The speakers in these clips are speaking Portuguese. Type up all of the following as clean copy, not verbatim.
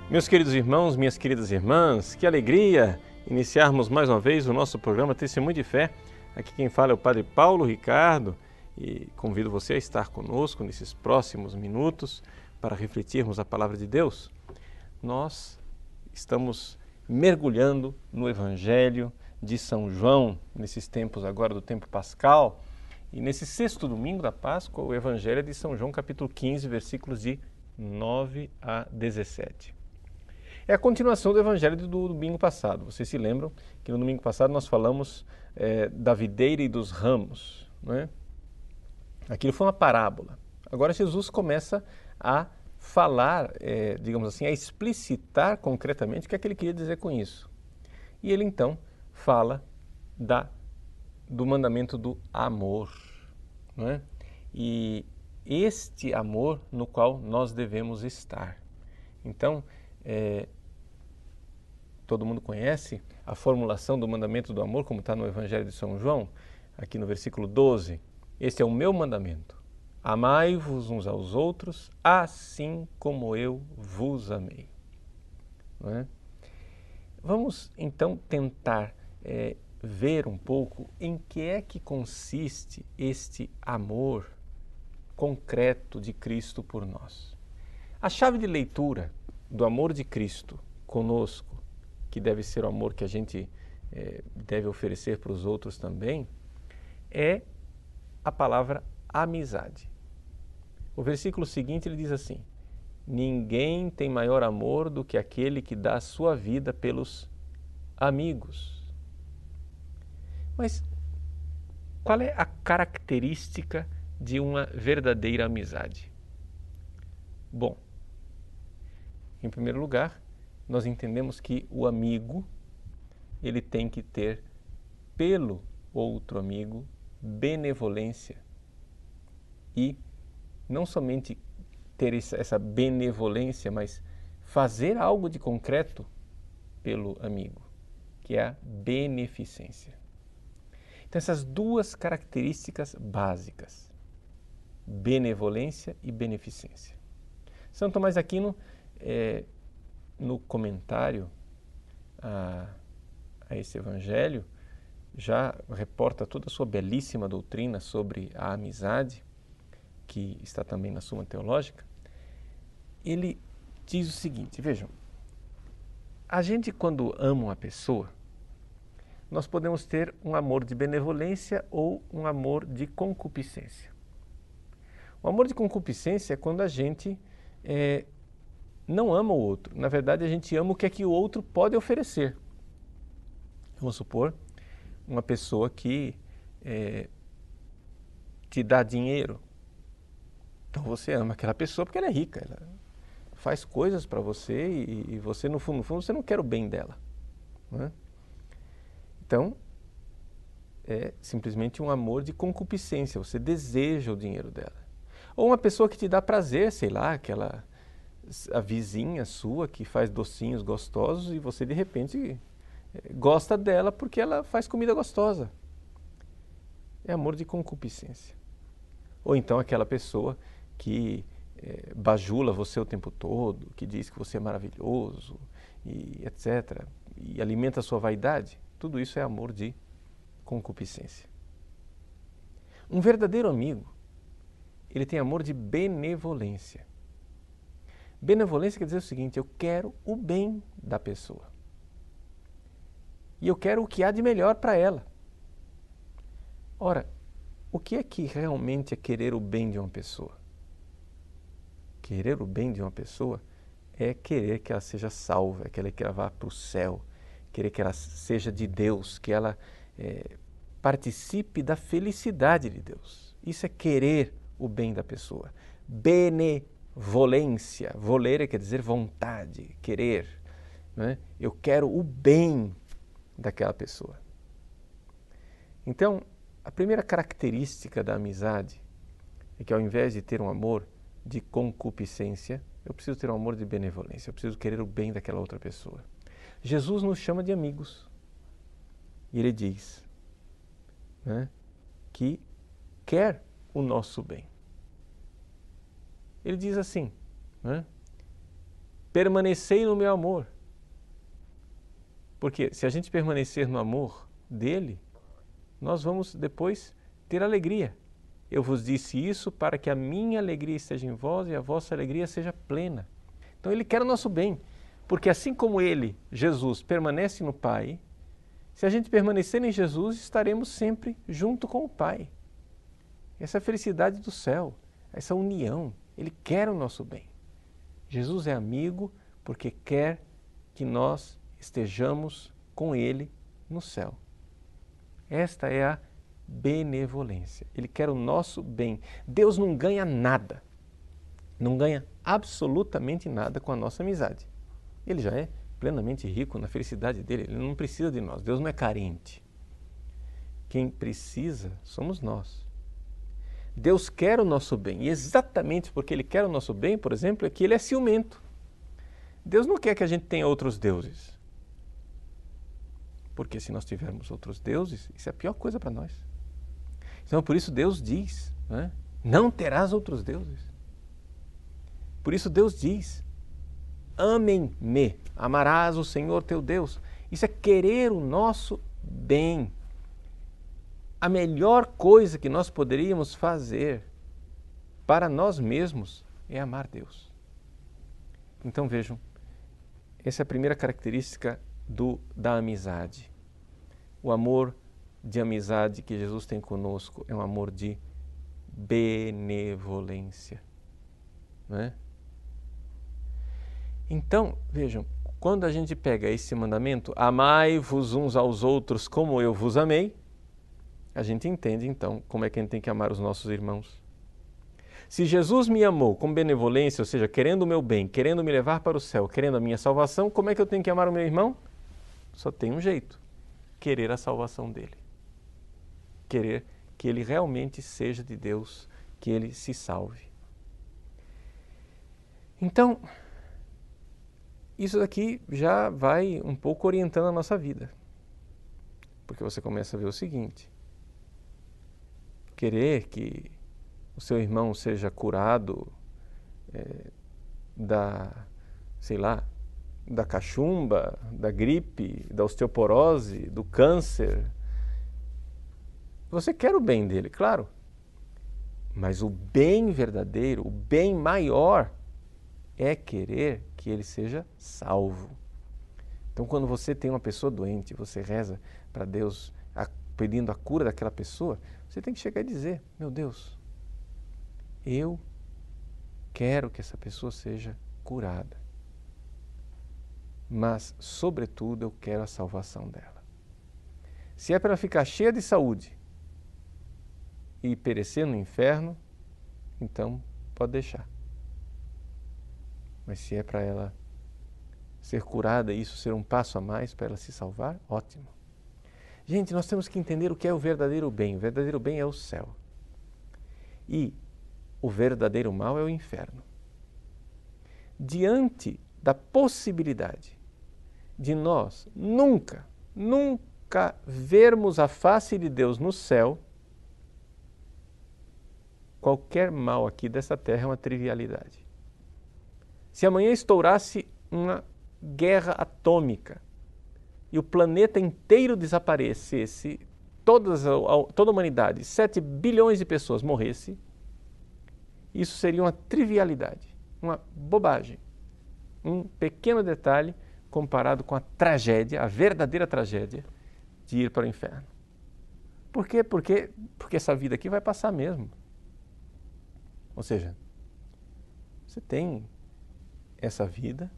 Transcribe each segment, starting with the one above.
Meus queridos irmãos, minhas queridas irmãs, que alegria iniciarmos mais uma vez o nosso programa Testemunho de Fé. Aqui quem fala é o Padre Paulo Ricardo e convido você a estar conosco nesses próximos minutos para refletirmos a Palavra de Deus. Nós estamos mergulhando no Evangelho de São João, nesses tempos agora do tempo pascal, e nesse sexto domingo da Páscoa, o Evangelho é de São João, capítulo 15, versículos de 9 a 17. É a continuação do Evangelho do domingo passado. Vocês se lembram que no domingo passado nós falamos da videira e dos ramos, não é? Aquilo foi uma parábola. Agora Jesus começa a falar, digamos assim, a explicitar concretamente o que é que ele queria dizer com isso. E ele então fala do mandamento do amor, não é? E este amor no qual nós devemos estar. Então, todo mundo conhece a formulação do mandamento do amor, como está no Evangelho de São João, aqui no versículo 12. Este é o meu mandamento: amai-vos uns aos outros, assim como eu vos amei. Não é? Vamos então tentar ver um pouco em que é que consiste este amor concreto de Cristo por nós. A chave de leitura do amor de Cristo conosco, que deve ser o amor que a gente deve oferecer para os outros também, é a palavra amizade. O versículo seguinte ele diz assim: ninguém tem maior amor do que aquele que dá a sua vida pelos amigos. Mas qual é a característica de uma verdadeira amizade? Bom, em primeiro lugar, nós entendemos que o amigo, ele tem que ter pelo outro amigo benevolência. E não somente ter essa benevolência, mas fazer algo de concreto pelo amigo, que é a beneficência. Então, essas duas características básicas, benevolência e beneficência. São Tomás de Aquino, no comentário a esse Evangelho, já reporta toda a sua belíssima doutrina sobre a amizade, que está também na Suma Teológica. Ele diz o seguinte, vejam, a gente quando ama uma pessoa, nós podemos ter um amor de benevolência ou um amor de concupiscência. O amor de concupiscência é quando a gente não ama o outro. Na verdade, a gente ama o que é que o outro pode oferecer. Vamos supor uma pessoa que te dá dinheiro. Então você ama aquela pessoa porque ela é rica, ela faz coisas para você e você, no fundo, você não quer o bem dela. Não é? Então, é simplesmente um amor de concupiscência, você deseja o dinheiro dela. Ou uma pessoa que te dá prazer, sei lá, a vizinha sua que faz docinhos gostosos e você de repente gosta dela porque ela faz comida gostosa. É amor de concupiscência. Ou então aquela pessoa que bajula você o tempo todo, que diz que você é maravilhoso, e etc. E alimenta a sua vaidade. Tudo isso é amor de concupiscência. Um verdadeiro amigo, ele tem amor de benevolência. Benevolência quer dizer o seguinte: eu quero o bem da pessoa. E eu quero o que há de melhor para ela. Ora, o que é que realmente é querer o bem de uma pessoa? Querer o bem de uma pessoa é querer que ela seja salva, é querer que ela vá para o céu, querer que ela seja de Deus, que ela participe da felicidade de Deus. Isso é querer o bem da pessoa. Benevolência, volere quer dizer vontade, querer. Né? Eu quero o bem daquela pessoa. Então, a primeira característica da amizade é que ao invés de ter um amor de concupiscência, eu preciso ter um amor de benevolência, eu preciso querer o bem daquela outra pessoa. Jesus nos chama de amigos e ele diz, né, que quer o nosso bem. Ele diz assim, né, permanecei no meu amor. Porque se a gente permanecer no amor dele, nós vamos depois ter alegria. Eu vos disse isso para que a minha alegria esteja em vós e a vossa alegria seja plena. Então ele quer o nosso bem, porque assim como ele, Jesus, permanece no Pai, se a gente permanecer em Jesus, estaremos sempre junto com o Pai. Essa é a felicidade do céu, essa união. Ele quer o nosso bem. Jesus é amigo porque quer que nós estejamos com Ele no céu. Esta é a benevolência. Ele quer o nosso bem. Deus não ganha nada, não ganha absolutamente nada com a nossa amizade. Ele já é plenamente rico na felicidade dele, ele não precisa de nós. Deus não é carente. Quem precisa somos nós. Deus quer o nosso bem, e exatamente porque Ele quer o nosso bem, por exemplo, é que Ele é ciumento. Deus não quer que a gente tenha outros deuses. Porque se nós tivermos outros deuses, isso é a pior coisa para nós. Então, por isso Deus diz, não terás outros deuses. Por isso Deus diz, amem-me, amarás o Senhor teu Deus. Isso é querer o nosso bem. A melhor coisa que nós poderíamos fazer para nós mesmos é amar Deus. Então vejam, essa é a primeira característica da amizade. O amor de amizade que Jesus tem conosco é um amor de benevolência. Não é? Então, vejam, quando a gente pega esse mandamento, amai-vos uns aos outros como eu vos amei, a gente entende então como é que a gente tem que amar os nossos irmãos. Se Jesus me amou com benevolência, ou seja, querendo o meu bem, querendo me levar para o céu, querendo a minha salvação, como é que eu tenho que amar o meu irmão? Só tem um jeito, querer a salvação dele. Querer que ele realmente seja de Deus, que ele se salve. Então, isso daqui já vai um pouco orientando a nossa vida. Porque você começa a ver o seguinte, querer que o seu irmão seja curado da cachumba, da gripe, da osteoporose, do câncer. Você quer o bem dele, claro. Mas o bem verdadeiro, o bem maior, é querer que ele seja salvo. Então, quando você tem uma pessoa doente, você reza para Deus pedindo a cura daquela pessoa, você tem que chegar e dizer, meu Deus, eu quero que essa pessoa seja curada. Mas, sobretudo, eu quero a salvação dela. Se é para ela ficar cheia de saúde e perecer no inferno, então pode deixar. Mas se é para ela ser curada e isso ser um passo a mais para ela se salvar, ótimo. Gente, nós temos que entender o que é o verdadeiro bem. O verdadeiro bem é o céu. E o verdadeiro mal é o inferno. Diante da possibilidade de nós nunca vermos a face de Deus no céu, qualquer mal aqui dessa terra é uma trivialidade. Se amanhã estourasse uma guerra atômica e o planeta inteiro desaparecesse, toda a humanidade, 7 bilhões de pessoas morresse, isso seria uma trivialidade, uma bobagem, um pequeno detalhe comparado com a tragédia, a verdadeira tragédia de ir para o inferno. Por quê? Porque essa vida aqui vai passar mesmo. Ou seja, você tem essa vida,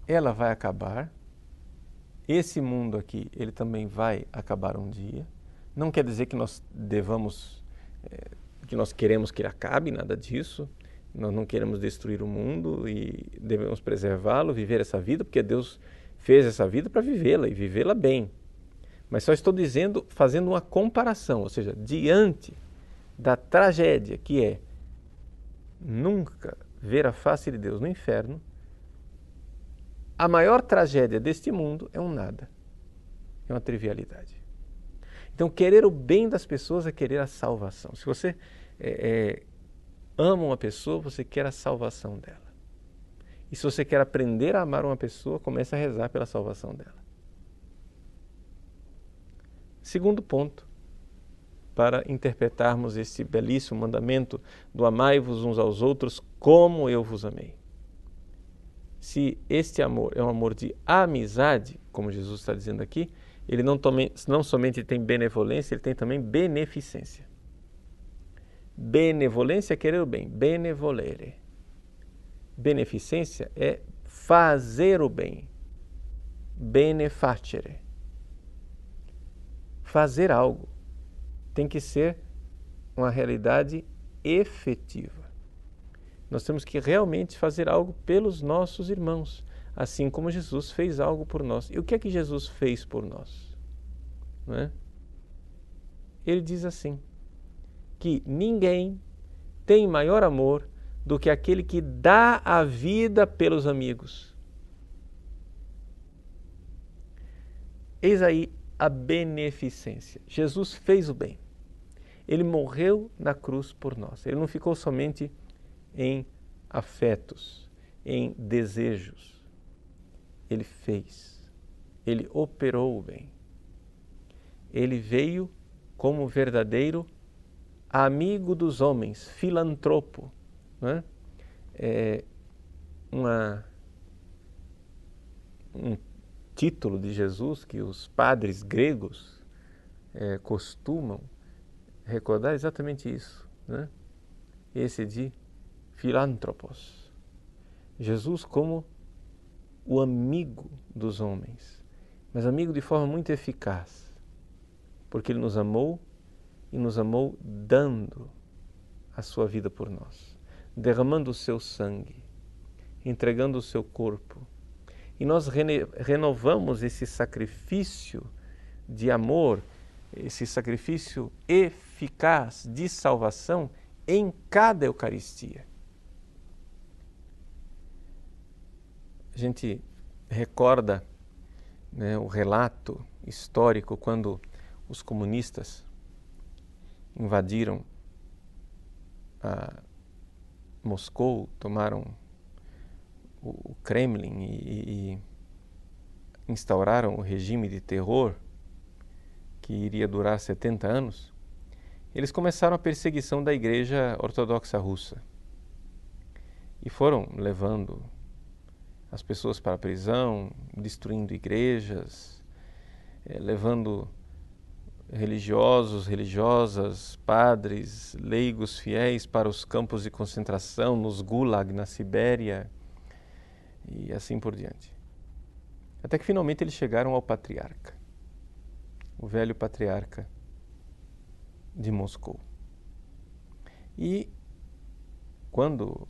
ela vai acabar, esse mundo aqui, ele também vai acabar um dia. Não quer dizer que nós que nós queremos que ele acabe, nada disso. Nós não queremos destruir o mundo e devemos preservá-lo, viver essa vida, porque Deus fez essa vida para vivê-la e vivê-la bem. Mas só estou dizendo, fazendo uma comparação, ou seja, diante da tragédia que é nunca ver a face de Deus no inferno, a maior tragédia deste mundo é um nada, é uma trivialidade. Então, querer o bem das pessoas é querer a salvação. Se você ama uma pessoa, você quer a salvação dela. E se você quer aprender a amar uma pessoa, comece a rezar pela salvação dela. Segundo ponto, para interpretarmos esse belíssimo mandamento do amai-vos uns aos outros como eu vos amei. Se este amor é um amor de amizade, como Jesus está dizendo aqui, ele não somente tem benevolência, ele tem também beneficência. Benevolência é querer o bem, benevolere. Beneficência é fazer o bem, benefacere. Fazer algo tem que ser uma realidade efetiva. Nós temos que realmente fazer algo pelos nossos irmãos, assim como Jesus fez algo por nós. E o que é que Jesus fez por nós? Não é? Ele diz assim, que ninguém tem maior amor do que aquele que dá a vida pelos amigos. Eis aí a beneficência. Jesus fez o bem. Ele morreu na cruz por nós. Ele não ficou somente em afetos, em desejos. Ele fez. Ele operou o bem. Ele veio como verdadeiro amigo dos homens, filantropo. Não é? Um título de Jesus que os padres gregos costumam recordar exatamente isso, né? Esse de filantropos. Jesus como o amigo dos homens, mas amigo de forma muito eficaz, porque Ele nos amou e nos amou dando a sua vida por nós, derramando o seu sangue, entregando o seu corpo. E nós renovamos esse sacrifício de amor, esse sacrifício eficaz de salvação em cada Eucaristia. A gente recorda, né, o relato histórico quando os comunistas invadiram Moscou, tomaram o Kremlin e instauraram o regime de terror que iria durar 70 anos. Eles começaram a perseguição da Igreja Ortodoxa Russa e foram levando as pessoas para a prisão, destruindo igrejas, levando religiosos, religiosas, padres, leigos, fiéis para os campos de concentração, nos Gulag, na Sibéria e assim por diante. Até que finalmente eles chegaram ao patriarca, o velho patriarca de Moscou. E quando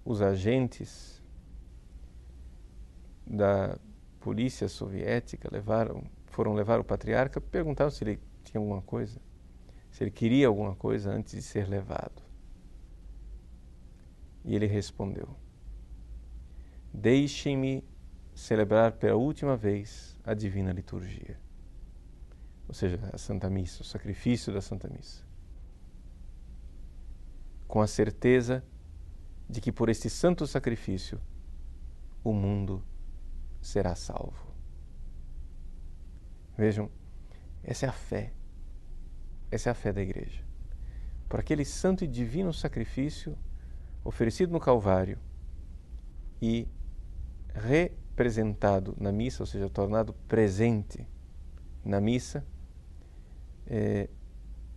os agentes da polícia soviética foram levar o patriarca, perguntaram se ele tinha alguma coisa, se ele queria alguma coisa antes de ser levado. E ele respondeu: deixem-me celebrar pela última vez a Divina Liturgia. Ou seja, a Santa Missa, o sacrifício da Santa Missa. Com a certeza de que por este santo sacrifício o mundo será salvo. Vejam, essa é a fé. Essa é a fé da Igreja. Por aquele santo e divino sacrifício oferecido no Calvário e representado na missa, ou seja, tornado presente na missa,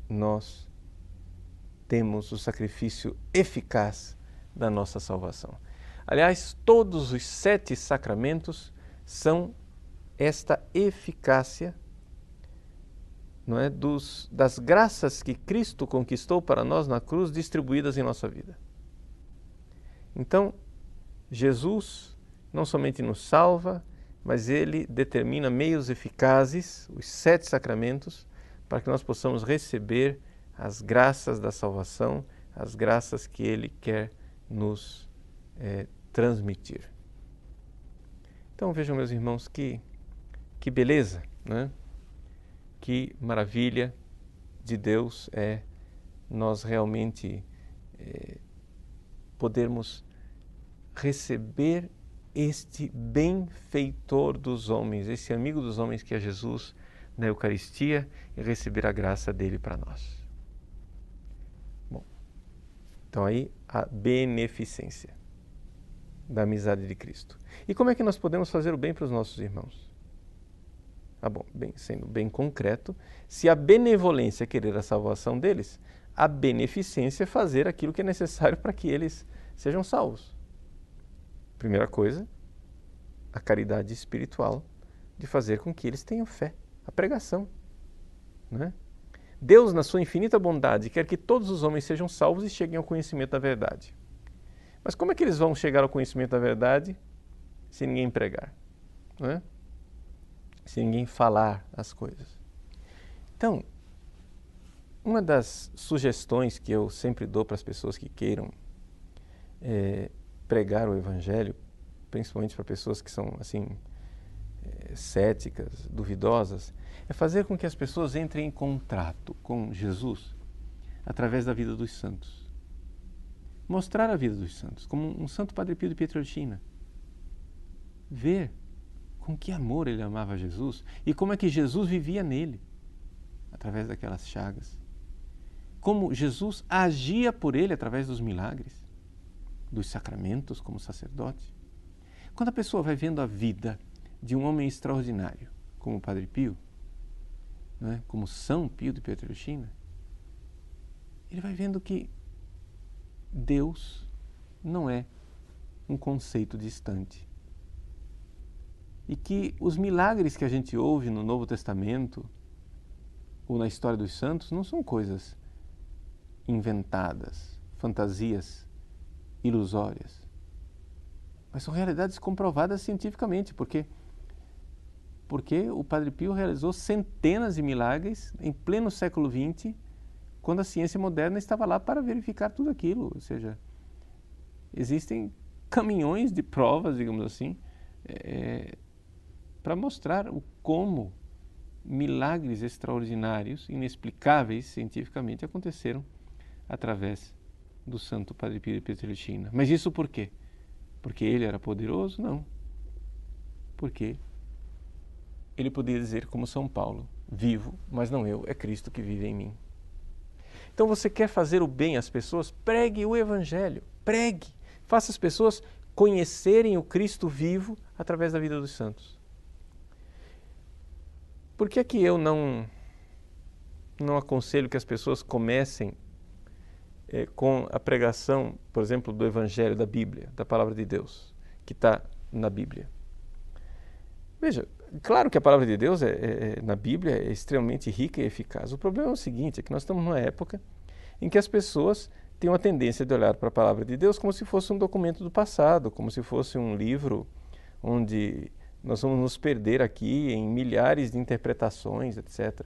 nós temos o sacrifício eficaz da nossa salvação. Aliás, todos os 7 sacramentos são esta eficácia, não é, das graças que Cristo conquistou para nós na cruz, distribuídas em nossa vida. Então, Jesus não somente nos salva, mas Ele determina meios eficazes, os 7 sacramentos, para que nós possamos receber as graças da salvação, as graças que Ele quer nos transmitir. Então vejam, meus irmãos, que beleza, né? Que maravilha de Deus é nós realmente podermos receber este benfeitor dos homens, esse amigo dos homens que é Jesus na Eucaristia, e receber a graça dele para nós. Bom, então aí a beneficência da amizade de Cristo. E como é que nós podemos fazer o bem para os nossos irmãos? Bom, sendo bem concreto, se a benevolência é querer a salvação deles, a beneficência é fazer aquilo que é necessário para que eles sejam salvos. Primeira coisa, a caridade espiritual de fazer com que eles tenham fé, a pregação, né? Deus, na sua infinita bondade, quer que todos os homens sejam salvos e cheguem ao conhecimento da verdade. Mas como é que eles vão chegar ao conhecimento da verdade se ninguém pregar, né? Se ninguém falar as coisas? Então, uma das sugestões que eu sempre dou para as pessoas que queiram pregar o Evangelho, principalmente para pessoas que são assim céticas, duvidosas, é fazer com que as pessoas entrem em contato com Jesus através da vida dos santos. Mostrar a vida dos santos, como um Santo Padre Pio de Pietrelcina. Ver com que amor ele amava Jesus e como é que Jesus vivia nele, através daquelas chagas. Como Jesus agia por ele através dos milagres, dos sacramentos como sacerdote. Quando a pessoa vai vendo a vida de um homem extraordinário, como o Padre Pio, né, como São Pio de Pietrelcina, ele vai vendo que Deus não é um conceito distante. E que os milagres que a gente ouve no Novo Testamento ou na história dos santos não são coisas inventadas, fantasias ilusórias, mas são realidades comprovadas cientificamente, porque o Padre Pio realizou centenas de milagres em pleno século XX, quando a ciência moderna estava lá para verificar tudo aquilo. Ou seja, existem caminhões de provas, digamos assim, para mostrar como milagres extraordinários, inexplicáveis cientificamente, aconteceram através do Santo Padre Pio de Pietrelcina. Mas isso por quê? Porque ele era poderoso? Não. Porque ele podia dizer, como São Paulo, vivo, mas não eu, é Cristo que vive em mim. Então você quer fazer o bem às pessoas? Pregue o Evangelho, pregue. Faça as pessoas conhecerem o Cristo vivo através da vida dos santos. Por que é que eu não aconselho que as pessoas comecem com a pregação, por exemplo, do Evangelho, da Bíblia, da Palavra de Deus, que está na Bíblia? Veja, claro que a Palavra de Deus na Bíblia é extremamente rica e eficaz. O problema é o seguinte, é que nós estamos numa época em que as pessoas têm uma tendência de olhar para a Palavra de Deus como se fosse um documento do passado, como se fosse um livro onde nós vamos nos perder aqui em milhares de interpretações, etc.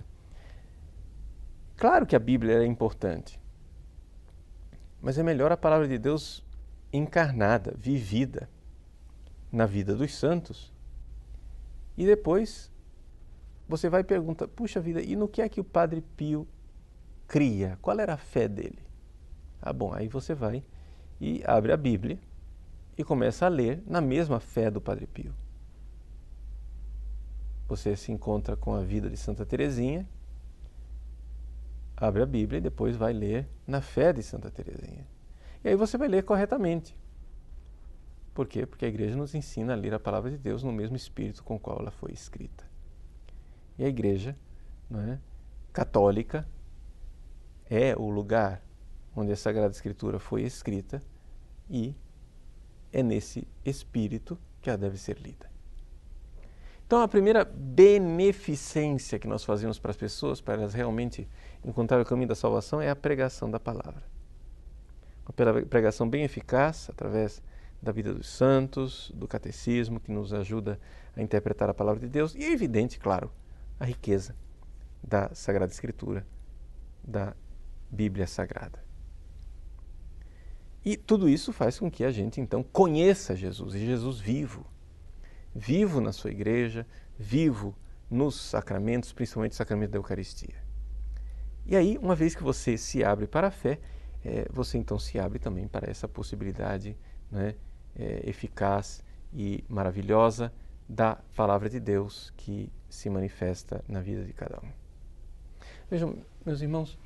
Claro que a Bíblia é importante, mas é melhor a Palavra de Deus encarnada, vivida na vida dos santos. E depois você vai perguntar, puxa vida, e no que é que o Padre Pio cria? Qual era a fé dele? Bom, aí você vai e abre a Bíblia e começa a ler na mesma fé do Padre Pio. Você se encontra com a vida de Santa Teresinha, abre a Bíblia e depois vai ler na fé de Santa Teresinha. E aí você vai ler corretamente. Por quê? Porque a Igreja nos ensina a ler a Palavra de Deus no mesmo espírito com o qual ela foi escrita. E a Igreja, católica é o lugar onde a Sagrada Escritura foi escrita e é nesse espírito que ela deve ser lida. Então, a primeira beneficência que nós fazemos para as pessoas, para elas realmente encontrar o caminho da salvação, é a pregação da palavra. Uma pregação bem eficaz, através da vida dos santos, do catecismo, que nos ajuda a interpretar a palavra de Deus, e é evidente, claro, a riqueza da Sagrada Escritura, da Bíblia Sagrada. E tudo isso faz com que a gente, então, conheça Jesus, e Jesus vivo. Vivo na sua igreja, vivo nos sacramentos, principalmente o sacramento da Eucaristia. E aí, uma vez que você se abre para a fé, você então se abre também para essa possibilidade, eficaz e maravilhosa da Palavra de Deus que se manifesta na vida de cada um. Vejam, meus irmãos,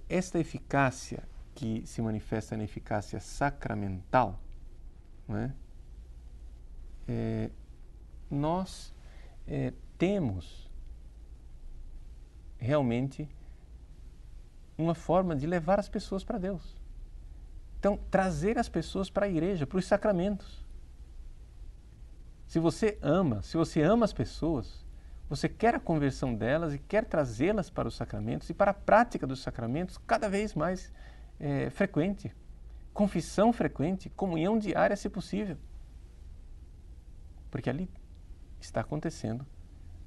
esta eficácia que se manifesta na eficácia sacramental, não é? Nós temos realmente uma forma de levar as pessoas para Deus. Então, trazer as pessoas para a igreja, para os sacramentos. Se você ama as pessoas, você quer a conversão delas e quer trazê-las para os sacramentos e para a prática dos sacramentos cada vez mais frequente. Confissão frequente, comunhão diária, se possível. Porque ali está acontecendo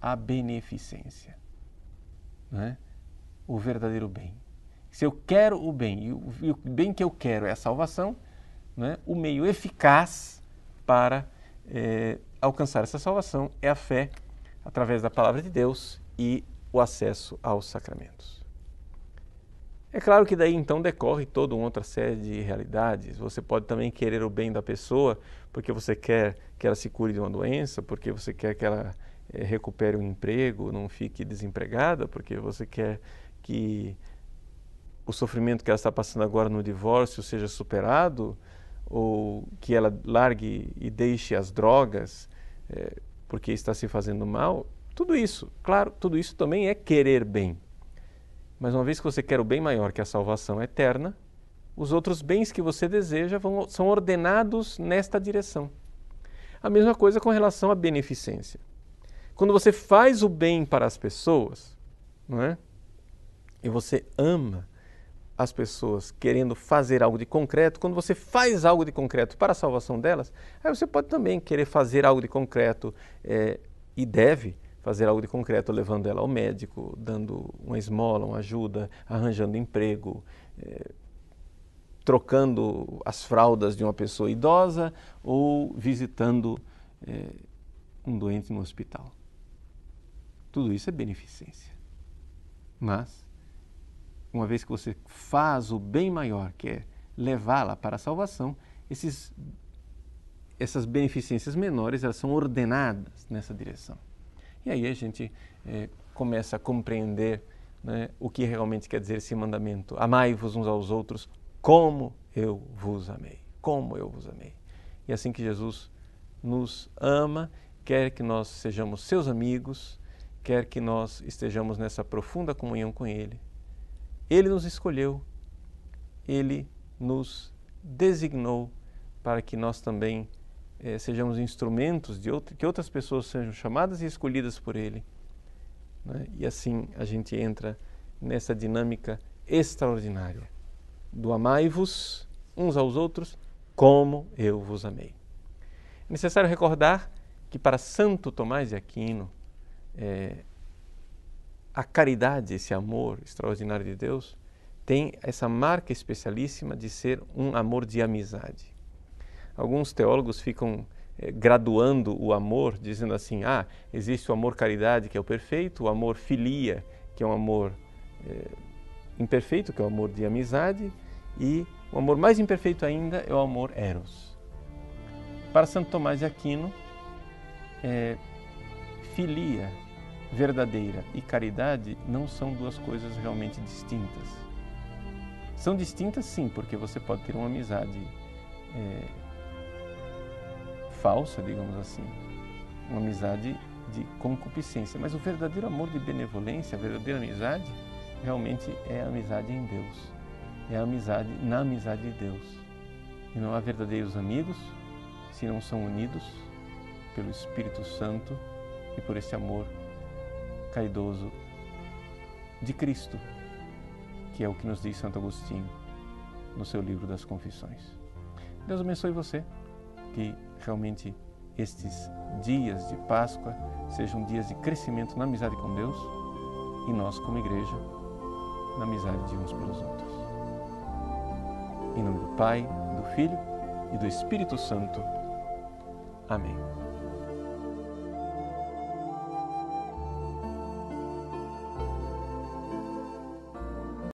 a beneficência, não é? O verdadeiro bem. Se eu quero o bem, e o bem que eu quero é a salvação, não é? O meio eficaz para alcançar essa salvação é a fé através da Palavra de Deus e o acesso aos sacramentos. É claro que daí então decorre toda uma outra série de realidades. Você pode também querer o bem da pessoa porque você quer que ela se cure de uma doença, porque você quer que ela recupere um emprego, não fique desempregada, porque você quer que o sofrimento que ela está passando agora no divórcio seja superado, ou que ela largue e deixe as drogas porque está se fazendo mal. Tudo isso, claro, tudo isso também é querer bem. Mas uma vez que você quer o bem maior, que é a salvação eterna, os outros bens que você deseja são ordenados nesta direção. A mesma coisa com relação à beneficência. Quando você faz o bem para as pessoas, não é? E você ama as pessoas querendo fazer algo de concreto, quando você faz algo de concreto para a salvação delas, aí você pode também querer fazer algo de concreto e deve fazer algo de concreto, levando ela ao médico, dando uma esmola, uma ajuda, arranjando emprego, trocando as fraldas de uma pessoa idosa ou visitando um doente no hospital. Tudo isso é beneficência. Mas, uma vez que você faz o bem maior, que é levá-la para a salvação, essas beneficências menores, elas são ordenadas nessa direção. E aí a gente começa a compreender, né, o que realmente quer dizer esse mandamento. Amai-vos uns aos outros como eu vos amei. Como eu vos amei. E assim que Jesus nos ama, quer que nós sejamos seus amigos, quer que nós estejamos nessa profunda comunhão com Ele. Ele nos escolheu, Ele nos designou para que nós também sejamos instrumentos que outras pessoas sejam chamadas e escolhidas por Ele. Né? E assim a gente entra nessa dinâmica extraordinária do amai-vos uns aos outros como eu vos amei. É necessário recordar que para Santo Tomás de Aquino, a caridade, esse amor extraordinário de Deus, tem essa marca especialíssima de ser um amor de amizade. Alguns teólogos ficam graduando o amor, dizendo assim, existe o amor caridade, que é o perfeito, o amor filia, que é um amor imperfeito, que é o amor de amizade, e o amor mais imperfeito ainda é o amor eros. Para Santo Tomás de Aquino, filia verdadeira e caridade não são duas coisas realmente distintas. São distintas sim, porque você pode ter uma amizade falsa, digamos assim, uma amizade de concupiscência, mas o verdadeiro amor de benevolência, a verdadeira amizade, realmente é a amizade em Deus, é a amizade na amizade de Deus. E não há verdadeiros amigos se não são unidos pelo Espírito Santo e por esse amor caridoso de Cristo, que é o que nos diz Santo Agostinho no seu livro das Confissões. Deus abençoe você, que realmente estes dias de Páscoa sejam dias de crescimento na amizade com Deus e nós, como igreja, na amizade de uns pelos outros. Em nome do Pai, do Filho e do Espírito Santo. Amém.